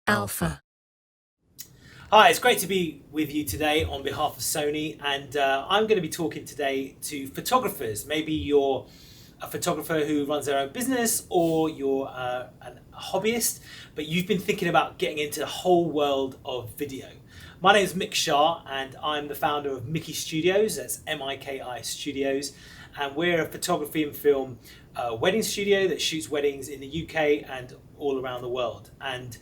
Alpha. Hi, it's great to be with you today on behalf of Sony, and I'm going to be talking today to photographers. Maybe you're a photographer who runs their own business, or you're a hobbyist, but you've been thinking about getting into the whole world of video. My name is Mick Shah, and I'm the founder of Mickey Studios. That's M-I-K-I Studios, and we're a photography and film wedding studio that shoots weddings in the UK and all around the world. And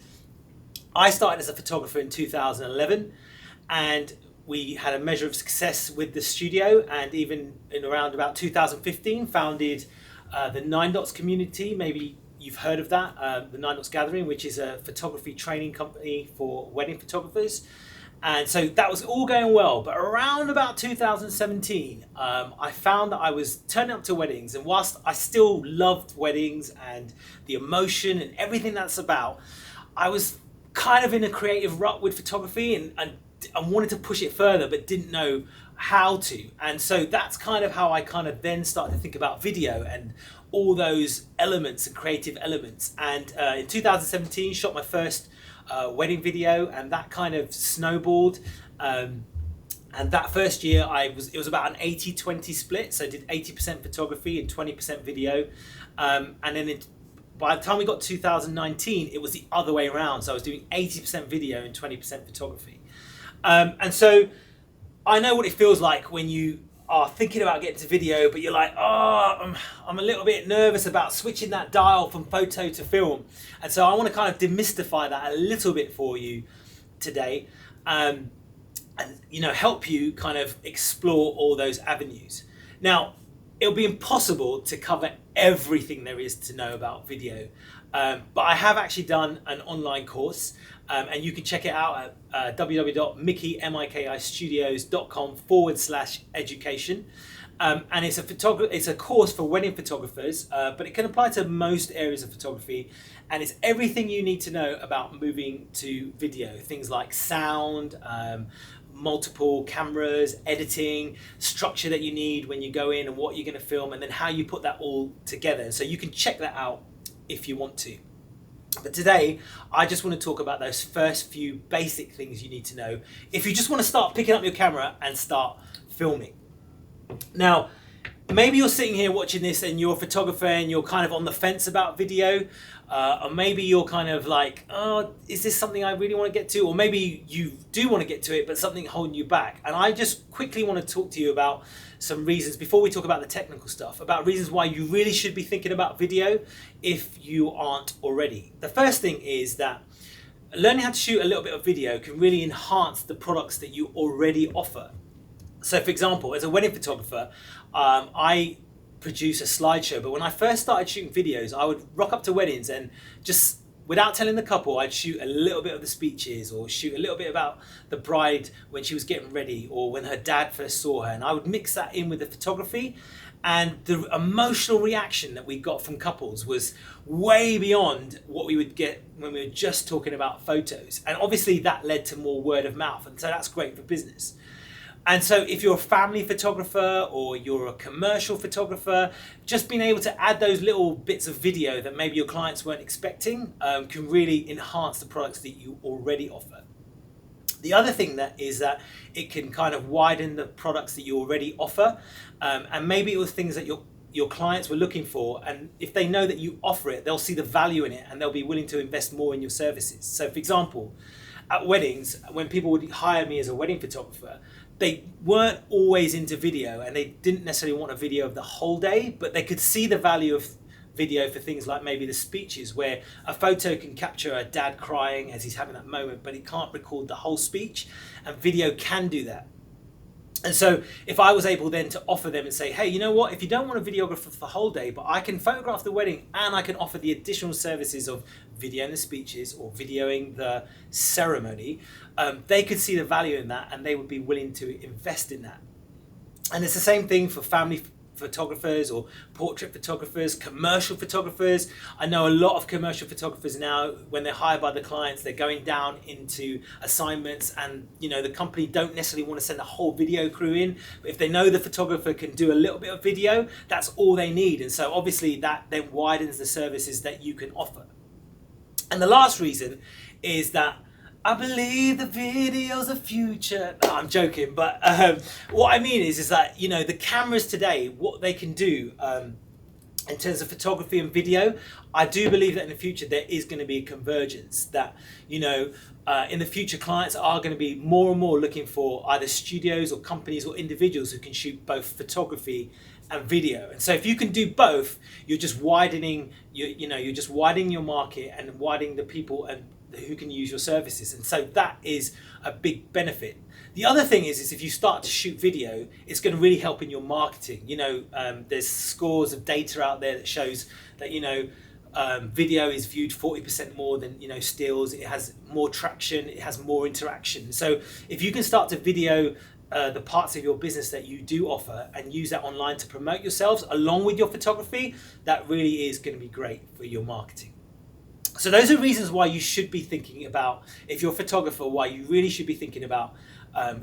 I started as a photographer in 2011, and we had a measure of success with the studio, and even in around about 2015 founded the Nine Dots community. Maybe you've heard of that, the Nine Dots Gathering, which is a photography training company for wedding photographers. And so that was all going well, but around about 2017, I found that I was turning up to weddings, and whilst I still loved weddings and the emotion and everything that's about, I was kind of in a creative rut with photography and wanted to push it further but didn't know how to. And so that's kind of how I kind of then started to think about video and all those elements and creative elements. And in 2017 shot my first wedding video, and that kind of snowballed. And that first year it was about an 80-20 split, so I did 80% photography and 20% video. And then by the time we got to 2019, it was the other way around. So I was doing 80% video and 20% photography. And so I know what it feels like when you are thinking about getting to video, but you're like, oh, I'm a little bit nervous about switching that dial from photo to film. And so I want to kind of demystify that a little bit for you today, and help you kind of explore all those avenues. Now, it'll be impossible to cover everything there is to know about video, but I have actually done an online course, and you can check it out at www.mickeystudios.com/education. And it's a course for wedding photographers, but it can apply to most areas of photography, and it's everything you need to know about moving to video. Things like sound, multiple cameras, editing, structure that you need when you go in and what you're going to film, and then how you put that all together. So you can check that out if you want to. But today, I just want to talk about those first few basic things you need to know if you just want to start picking up your camera and start filming. Now, maybe you're sitting here watching this and you're a photographer and you're kind of on the fence about video, or maybe you're kind of like, oh, is this something I really want to get to? Or maybe you do want to get to it, but something holding you back. And I just quickly want to talk to you about some reasons, before we talk about the technical stuff, about reasons why you really should be thinking about video if you aren't already. The first thing is that learning how to shoot a little bit of video can really enhance the products that you already offer. So for example, as a wedding photographer, I produce a slideshow, but when I first started shooting videos, I would rock up to weddings and just, without telling the couple, I'd shoot a little bit of the speeches, or shoot a little bit about the bride when she was getting ready, or when her dad first saw her, and I would mix that in with the photography. And the emotional reaction that we got from couples was way beyond what we would get when we were just talking about photos. And obviously that led to more word of mouth, and so that's great for business. And so if you're a family photographer or you're a commercial photographer, just being able to add those little bits of video that maybe your clients weren't expecting can really enhance the products that you already offer. The other thing that is that it can kind of widen the products that you already offer, and maybe it was things that your clients were looking for, and if they know that you offer it, they'll see the value in it and they'll be willing to invest more in your services. So for example, at weddings, when people would hire me as a wedding photographer, they weren't always into video, and they didn't necessarily want a video of the whole day, but they could see the value of video for things like maybe the speeches, where a photo can capture a dad crying as he's having that moment, but it can't record the whole speech, and video can do that. And so if I was able then to offer them and say, hey, you know what, if you don't want a videographer for the whole day, but I can photograph the wedding and I can offer the additional services of videoing the speeches or videoing the ceremony, they could see the value in that and they would be willing to invest in that. And it's the same thing for family photographers or portrait photographers, commercial photographers. I know a lot of commercial photographers now, when they're hired by the clients, they're going down into assignments, and the company don't necessarily want to send a whole video crew in, but if they know the photographer can do a little bit of video, that's all they need. And so obviously that then widens the services that you can offer. And the last reason is that I believe the video's the future. No, I'm joking, but what I mean is that, you know, the cameras today, what they can do in terms of photography and video, I do believe that in the future there is going to be a convergence. That, you know, in the future clients are going to be more and more looking for either studios or companies or individuals who can shoot both photography and video. And so if you can do both, you're just widening you're just widening your market and widening the people and who can use your services. And so that is a big benefit. The other thing is if you start to shoot video, it's going to really help in your marketing. You know, there's scores of data out there that shows that, you know, video is viewed 40% more than, you know, stills. It has more traction, it has more interaction. So if you can start to video the parts of your business that you do offer and use that online to promote yourselves along with your photography, that really is going to be great for your marketing. So those are reasons why you should be thinking about, if you're a photographer, why you really should be thinking about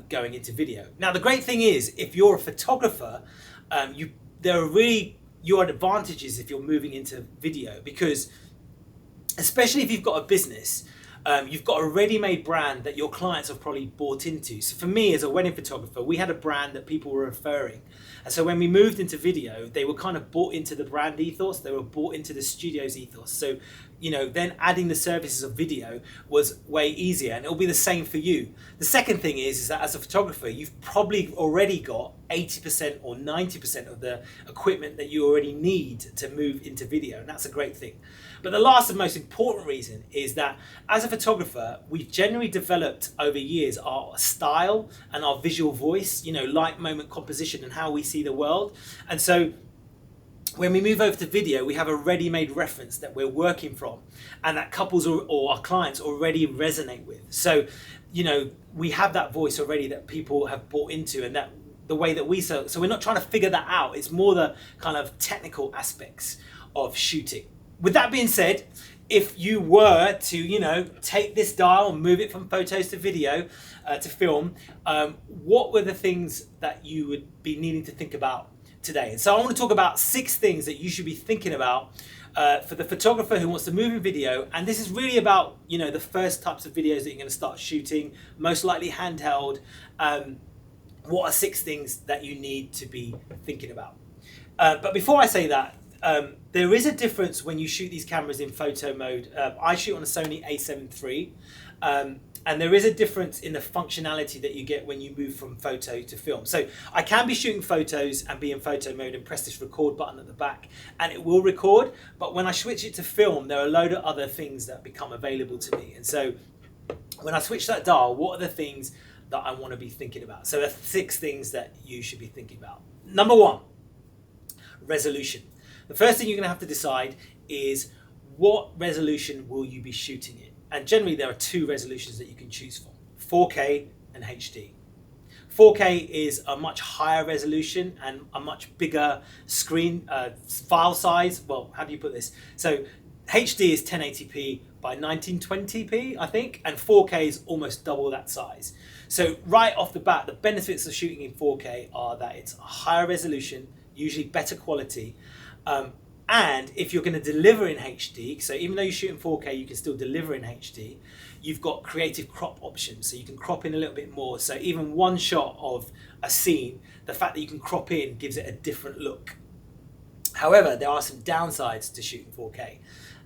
going into video. Now, the great thing is, if you're a photographer, there are really your advantages if you're moving into video, because especially if you've got a business, you've got a ready-made brand that your clients have probably bought into. So for me as a wedding photographer, we had a brand that people were referring. And so when we moved into video, they were kind of bought into the brand ethos, they were bought into the studio's ethos. So, you know, then adding the services of video was way easier, and it'll be the same for you. The second thing is that as a photographer, you've probably already got 80% or 90% of the equipment that you already need to move into video, and that's a great thing. But the last and most important reason is that as a photographer, we've generally developed over years our style and our visual voice, you know, light, moment, composition, and how we see the world. And so when we move over to video, we have a ready-made reference that we're working from and that couples or our clients already resonate with. So, you know, we have that voice already that people have bought into, and that the way that we so we're not trying to figure that out. It's more the kind of technical aspects of shooting. With that being said, if you were to, you know, take this dial and move it from photos to video to film, what were the things that you would be needing to think about today? And so I want to talk about 6 things that you should be thinking about for the photographer who wants to move in video. And this is really about, you know, the first types of videos that you're going to start shooting, most likely handheld. What are 6 things that you need to be thinking about? But before I say that, there is a difference when you shoot these cameras in photo mode. I shoot on a Sony a7 III, and there is a difference in the functionality that you get when you move from photo to film. So I can be shooting photos and be in photo mode and press this record button at the back, and it will record. But when I switch it to film, there are a load of other things that become available to me. And so when I switch that dial, what are the things that I want to be thinking about? So there are 6 things that you should be thinking about. Number 1, resolution. The first thing you're going to have to decide is what resolution will you be shooting in. And generally there are 2 resolutions that you can choose from, 4K and HD. 4K is a much higher resolution and a much bigger screen file size. Well, how do you put this? So HD is 1080p by 1920p, I think, and 4K is almost double that size. So right off the bat, the benefits of shooting in 4K are that it's a higher resolution, usually better quality, and if you're going to deliver in HD, so even though you shoot in 4K, you can still deliver in HD, you've got creative crop options, so you can crop in a little bit more. So even one shot of a scene, the fact that you can crop in gives it a different look. However, there are some downsides to shooting 4K.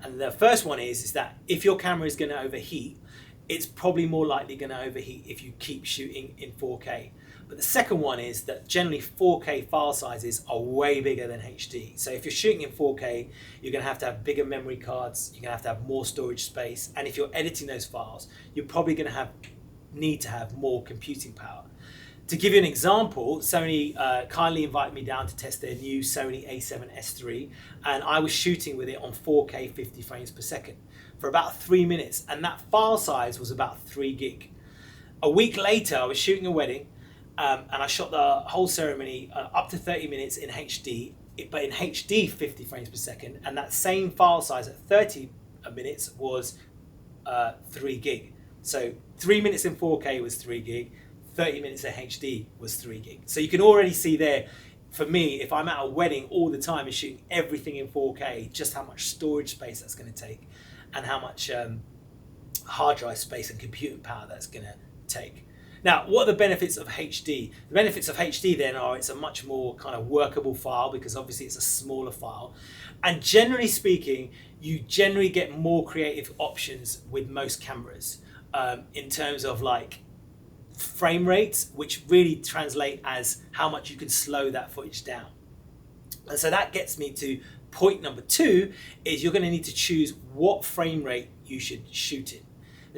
And the first one is that if your camera is going to overheat, it's probably more likely going to overheat if you keep shooting in 4K. But the second one is that generally 4K file sizes are way bigger than HD. So if you're shooting in 4K, you're going to have bigger memory cards, you're going to have more storage space, and if you're editing those files, you're probably going to need to have more computing power. To give you an example, Sony kindly invited me down to test their new Sony a7S III, and I was shooting with it on 4K 50 frames per second for about 3 minutes, and that file size was about 3 gig. A week later, I was shooting a wedding, and I shot the whole ceremony up to 30 minutes in HD, but in HD 50 frames per second, and that same file size at 30 minutes was 3 gig. So 3 minutes in 4K was 3 gig, 30 minutes in HD was 3 gig. So you can already see there, for me, if I'm at a wedding all the time and shooting everything in 4K, just how much storage space that's going to take and how much hard drive space and computing power that's going to take. Now, what are the benefits of HD? The benefits of HD then are it's a much more kind of workable file because obviously it's a smaller file. And generally speaking, you generally get more creative options with most cameras in terms of like frame rates, which really translate as how much you can slow that footage down. And so that gets me to point number 2 is you're going to need to choose what frame rate you should shoot in.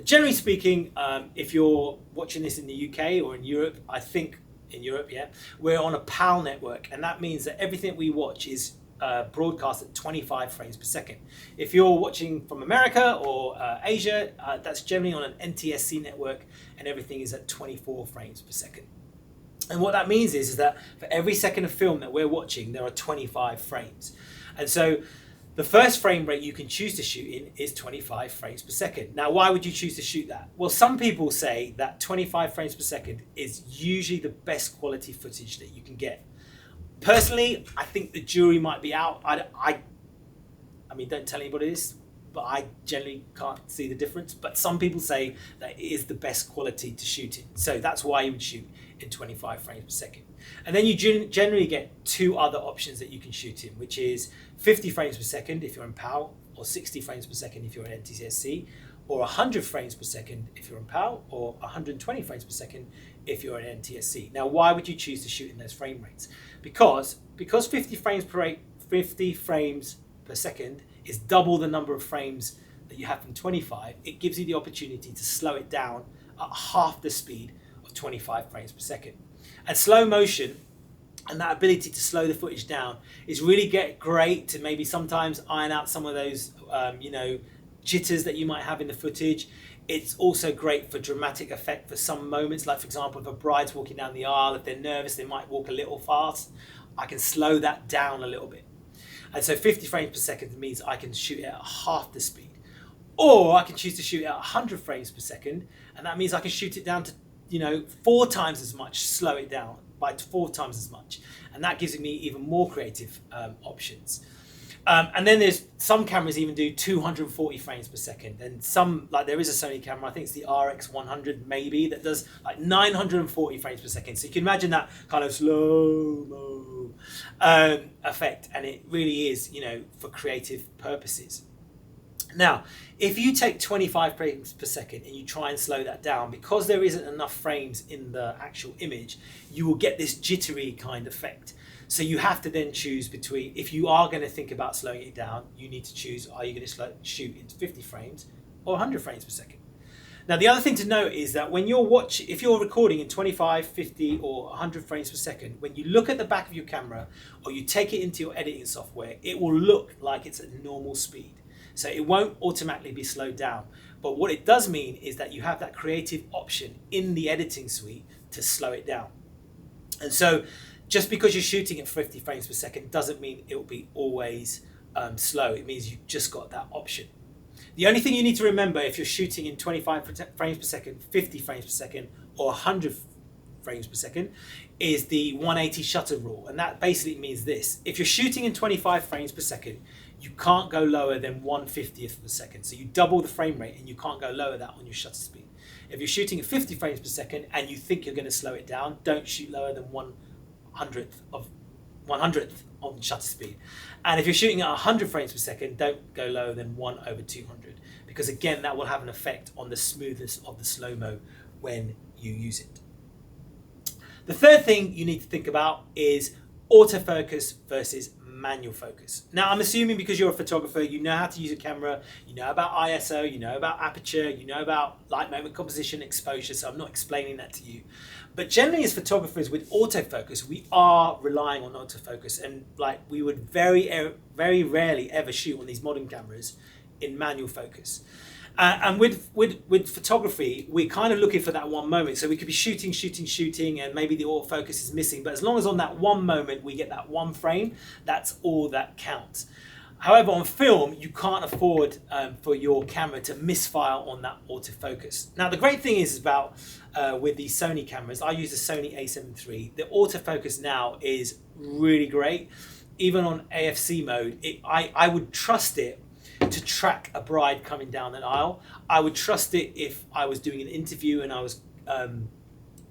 Generally speaking, if you're watching this in the UK or in Europe, I think in Europe, yeah, we're on a PAL network, and that means that everything we watch is broadcast at 25 frames per second. If you're watching from America or Asia, that's generally on an NTSC network, and everything is at 24 frames per second. And what that means is that for every second of film that we're watching, there are 25 frames. And so the first frame rate you can choose to shoot in is 25 frames per second. Now, why would you choose to shoot that? Well, some people say that 25 frames per second is usually the best quality footage that you can get. Personally, I think the jury might be out. I mean, don't tell anybody this, but I generally can't see the difference. But some people say that it is the best quality to shoot in. So that's why you would shoot in 25 frames per second. And then you generally get 2 other options that you can shoot in, which is 50 frames per second if you're in PAL, or 60 frames per second if you're in NTSC, or 100 frames per second if you're in PAL, or 120 frames per second if you're in NTSC. Now, why would you choose to shoot in those frame rates? Because 50 frames per second is double the number of frames that you have from 25. It gives you the opportunity to slow it down at half the speed of 25 frames per second. And slow motion and that ability to slow the footage down is really great to maybe sometimes iron out some of those jitters that you might have in the footage. It's also great for dramatic effect for some moments, like for example, if a bride's walking down the aisle, if they're nervous, they might walk a little fast. I can slow that down a little bit. And so 50 frames per second means I can shoot it at half the speed. Or I can choose to shoot it at 100 frames per second, and that means I can shoot it down to 4 times as much, slow it down by 4 times as much. And that gives me even more creative options. And then there's some cameras even do 240 frames per second. And some, like there is a Sony camera, I think it's the RX100 maybe, that does like 940 frames per second. So you can imagine that kind of slow-mo effect. And it really is, for creative purposes. Now, if you take 25 frames per second and you try and slow that down, because there isn't enough frames in the actual image, you will get this jittery kind of effect. So you have to then choose between, if you are going to think about slowing it down, you need to choose, are you going to shoot into 50 frames or 100 frames per second? Now, the other thing to note is that when if you're recording in 25, 50 or 100 frames per second, when you look at the back of your camera or you take it into your editing software, it will look like it's at normal speed. So it won't automatically be slowed down. But what it does mean is that you have that creative option in the editing suite to slow it down. And so just because you're shooting at 50 frames per second doesn't mean it will be always slow. It means you've just got that option. The only thing you need to remember if you're shooting in 25 frames per second, 50 frames per second, or 100 frames per second is the 180 shutter rule. And that basically means this. If you're shooting in 25 frames per second, you can't go lower than 1/50th of a second. So you double the frame rate and you can't go lower that on your shutter speed. If you're shooting at 50 frames per second and you think you're going to slow it down, don't shoot lower than 1/100th of shutter speed. And if you're shooting at 100 frames per second, don't go lower than 1/200, because again, that will have an effect on the smoothness of the slow-mo when you use it. The third thing you need to think about is autofocus versus manual focus. Now, I'm assuming because you're a photographer, you know how to use a camera, you know about ISO, you know about aperture, you know about light moment composition, exposure, so I'm not explaining that to you. But generally as photographers with autofocus, we are relying on autofocus, and like we would very rarely ever shoot on these modern cameras in manual focus. And with photography, we're kind of looking for that one moment. So we could be shooting, and maybe the autofocus is missing. But as long as on that one moment we get that one frame, that's all that counts. However, on film, you can't afford for your camera to misfire on that autofocus. Now, the great thing is about with these Sony cameras, I use the Sony a7 III. The autofocus now is really great. Even on AFC mode, I would trust it to track a bride coming down an aisle. I would trust it if I was doing an interview and I was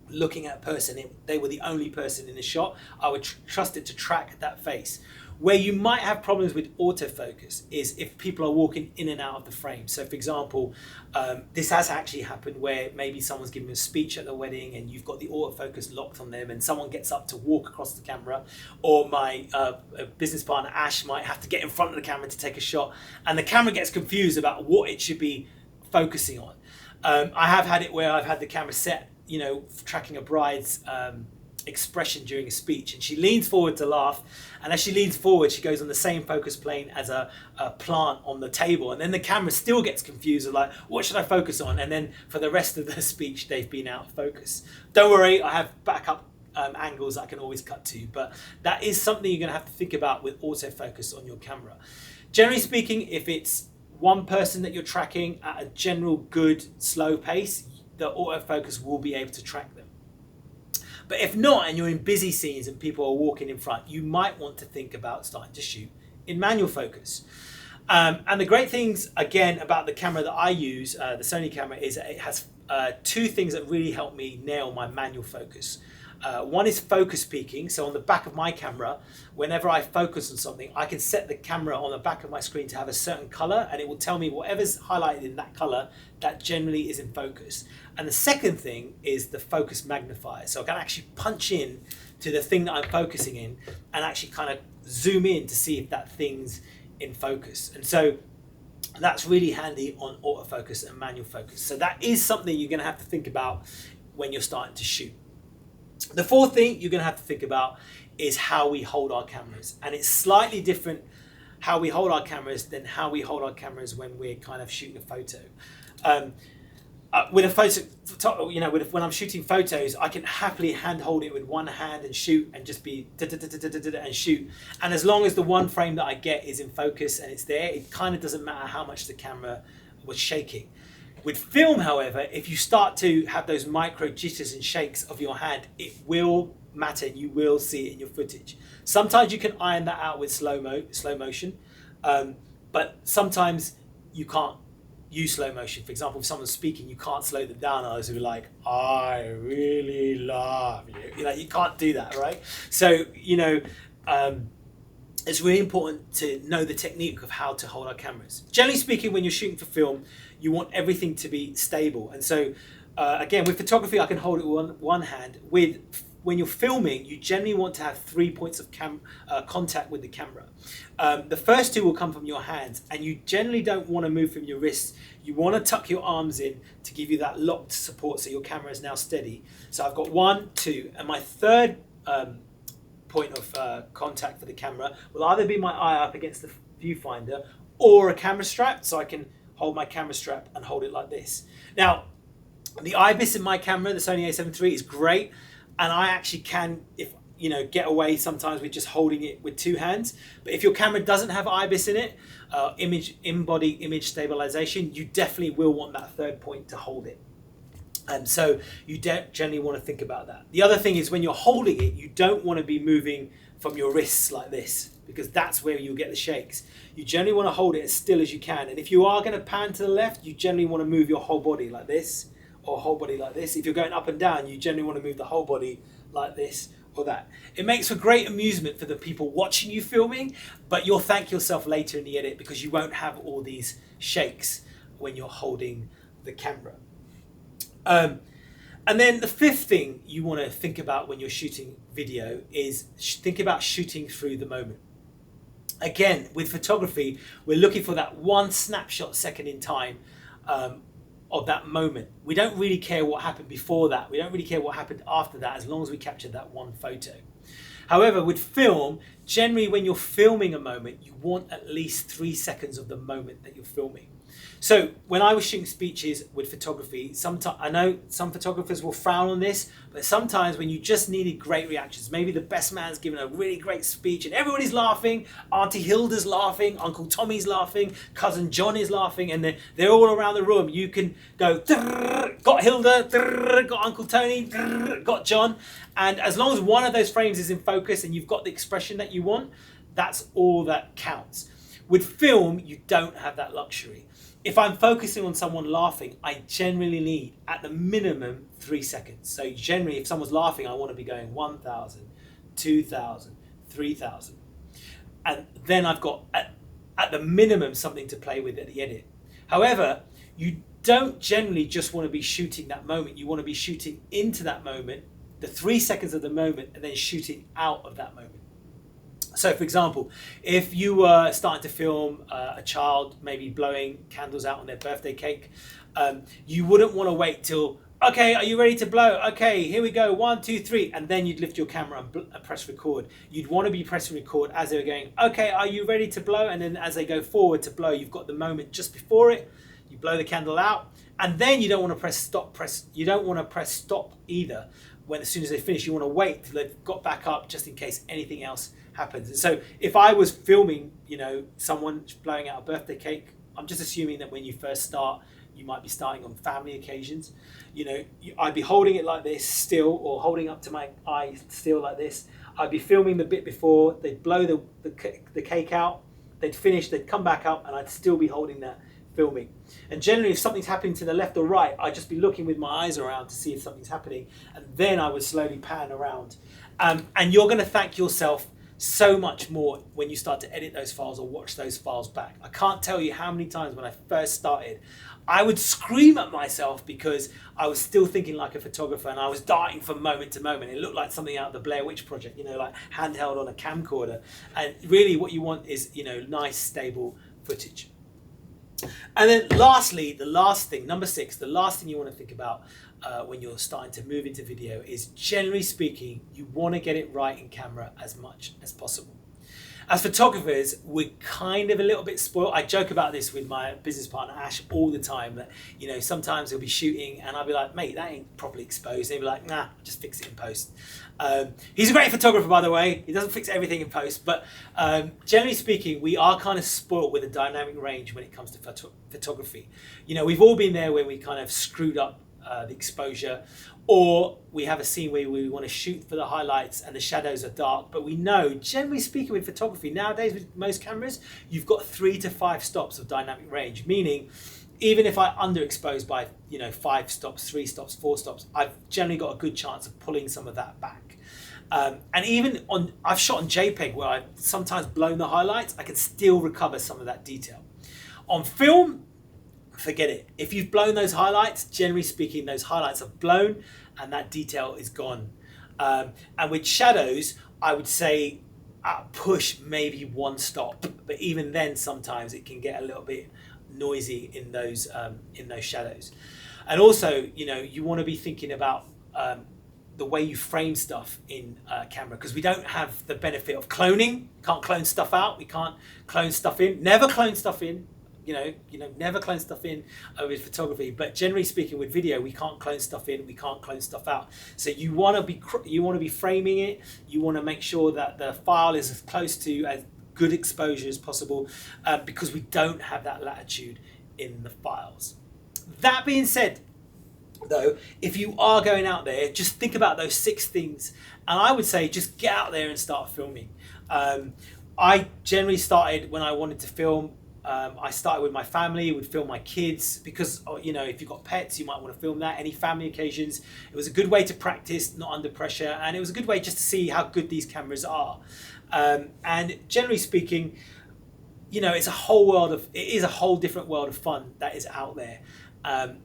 looking at a person, they were the only person in the shot. I would trust it to track that face. Where you might have problems with autofocus is if people are walking in and out of the frame. So for example, this has actually happened where maybe someone's giving a speech at the wedding and you've got the autofocus locked on them and someone gets up to walk across the camera, or my business partner Ash might have to get in front of the camera to take a shot and the camera gets confused about what it should be focusing on. I have had it where I've had the camera set, you know, tracking a bride's expression during a speech, and she leans forward to laugh, and as she leans forward she goes on the same focus plane as a plant on the table, and then the camera still gets confused of like, what should I focus on? And then for the rest of the speech they've been out of focus. Don't worry, I have backup angles I can always cut to, but that is something you're going to have to think about with autofocus on your camera. Generally speaking, if it's one person that you're tracking at a general good slow pace, the autofocus will be able to track them. But if not, and you're in busy scenes and people are walking in front, you might want to think about starting to shoot in manual focus. And the great things, again, about the camera that I use, the Sony camera, is it has two things that really help me nail my manual focus. One is focus peaking. So on the back of my camera, whenever I focus on something, I can set the camera on the back of my screen to have a certain color, and it will tell me whatever's highlighted in that color, that generally is in focus. And the second thing is the focus magnifier. So I can actually punch in to the thing that I'm focusing in and actually kind of zoom in to see if that thing's in focus. And so that's really handy on autofocus and manual focus. So that is something you're going to have to think about when you're starting to shoot. The fourth thing you're going to have to think about is how we hold our cameras. And it's slightly different how we hold our cameras than how we hold our cameras when we're kind of shooting a photo. With a photo, you know, when I'm shooting photos, I can happily hand hold it with one hand and shoot and just be and shoot. And as long as the one frame that I get is in focus and it's there, it kind of doesn't matter how much the camera was shaking. With film, however, if you start to have those micro jitters and shakes of your hand, it will matter. You will see it in your footage. Sometimes you can iron that out with slow motion, but sometimes you can't use slow motion. For example, if someone's speaking, you can't slow them down. Others who are like, I really love you. You know, you can't do that, right? So, you know, it's really important to know the technique of how to hold our cameras. Generally speaking, when you're shooting for film, you want everything to be stable. And so, again, with photography, I can hold it with one hand. When you're filming, you generally want to have 3 points of contact with the camera. The first two will come from your hands, and you generally don't want to move from your wrists. You want to tuck your arms in to give you that locked support so your camera is now steady. So I've got 1, 2, and my third point of contact for the camera will either be my eye up against the viewfinder or a camera strap, so I can hold my camera strap and hold it like this. Now, the IBIS in my camera, the Sony a7 III, is great, and I actually can, if you know, get away sometimes with just holding it with two hands. But if your camera doesn't have IBIS in it, in-body image stabilization, you definitely will want that third point to hold it. And so you generally want to think about that. The other thing is when you're holding it, you don't want to be moving from your wrists like this, because that's where you'll get the shakes. You generally want to hold it as still as you can. And if you are going to pan to the left, you generally want to move your whole body like this, or whole body like this. If you're going up and down, you generally want to move the whole body like this or that. It makes for great amusement for the people watching you filming, but you'll thank yourself later in the edit because you won't have all these shakes when you're holding the camera. And then the fifth thing you want to think about when you're shooting video is think about shooting through the moment. Again, with photography, we're looking for that one snapshot second in time of that moment. We don't really care what happened before that. We don't really care what happened after that, as long as we captured that one photo. However, with film, generally when you're filming a moment, you want at least 3 seconds of the moment that you're filming. So when I was shooting speeches with photography, sometimes I know some photographers will frown on this, but sometimes when you just needed great reactions, maybe the best man's giving a really great speech and everybody's laughing, Auntie Hilda's laughing, Uncle Tommy's laughing, Cousin John is laughing, and they're all around the room. You can go, got Hilda, got Uncle Tony, got John, and as long as one of those frames is in focus and you've got the expression that you want, that's all that counts. With film, you don't have that luxury. If I'm focusing on someone laughing, I generally need at the minimum 3 seconds. So generally, if someone's laughing, I want to be going 1,000, 2,000, 3,000. And then I've got, at the minimum, something to play with at the edit. However, you don't generally just want to be shooting that moment. You want to be shooting into that moment, the 3 seconds of the moment, and then shooting out of that moment. So, for example, if you were starting to film a child maybe blowing candles out on their birthday cake, you wouldn't want to wait till, okay, are you ready to blow? Okay, here we go, 1, 2, 3, and then you'd lift your camera and press record. You'd want to be pressing record as they were going, okay, are you ready to blow? And then as they go forward to blow, you've got the moment just before it. You blow the candle out, and then you don't want to press stop. You don't want to press stop either. When as soon as they finish, you want to wait till they've got back up, just in case anything else happens. And so, if I was filming, someone blowing out a birthday cake, I'm just assuming that when you first start, you might be starting on family occasions. I'd be holding it like this still, or holding up to my eye still like this. I'd be filming the bit before they'd blow the cake out. They'd finish. They'd come back up, and I'd still be holding that. Filming. And generally, if something's happening to the left or right, I'd just be looking with my eyes around to see if something's happening, and then I would slowly pan around. And you're going to thank yourself so much more when you start to edit those files or watch those files back. I can't tell you how many times when I first started, I would scream at myself because I was still thinking like a photographer, and I was darting from moment to moment. It looked like something out of the Blair Witch Project, like handheld on a camcorder. And really what you want is, nice, stable footage. And then lastly, the last thing, number 6, the last thing you want to think about when you're starting to move into video is, generally speaking, you want to get it right in camera as much as possible. As photographers, we're kind of a little bit spoiled. I joke about this with my business partner, Ash, all the time, that, sometimes he'll be shooting and I'll be like, mate, that ain't properly exposed. And he'll be like, nah, just fix it in post. He's a great photographer, by the way. He doesn't fix everything in post, but generally speaking, we are kind of spoiled with a dynamic range when it comes to photography. We've all been there when we kind of screwed up the exposure, or we have a scene where we want to shoot for the highlights and the shadows are dark, but we know, generally speaking, with photography nowadays, with most cameras, you've got 3 to 5 stops of dynamic range, meaning even if I underexpose by 5 stops, 3 stops, 4 stops, I've generally got a good chance of pulling some of that back. And even I've shot on JPEG where I've sometimes blown the highlights, I can still recover some of that detail. On film, forget it. If you've blown those highlights, generally speaking, those highlights are blown and that detail is gone. And with shadows, I would say push maybe 1 stop, but even then, sometimes it can get a little bit noisy in those shadows. And also, you want to be thinking about the way you frame stuff in camera, because we don't have the benefit of cloning. Can't clone stuff out. We can't clone stuff in. Never clone stuff in. Never clone stuff in with photography, but generally speaking, with video, we can't clone stuff in, we can't clone stuff out. So you want to be framing it. You want to make sure that the file is as close to as good exposure as possible, because we don't have that latitude in the files. That being said, though, if you are going out there, just think about those 6 things, and I would say just get out there and start filming. I generally started when I wanted to film. I started with my family, would film my kids, because if you've got pets, you might want to film that. Any family occasions, it was a good way to practice, not under pressure, and it was a good way just to see how good these cameras are. And generally speaking, it's a whole different world of fun that is out there. And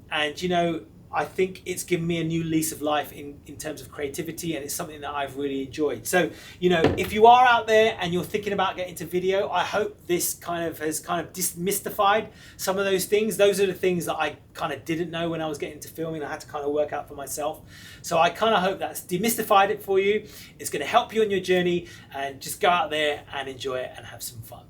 I think it's given me a new lease of life in terms of creativity, and it's something that I've really enjoyed. So, if you are out there and you're thinking about getting into video, I hope this has demystified some of those things. Those are the things that I kind of didn't know when I was getting into filming. I had to kind of work out for myself. So I kind of hope that's demystified it for you. It's going to help you on your journey, and just go out there and enjoy it and have some fun.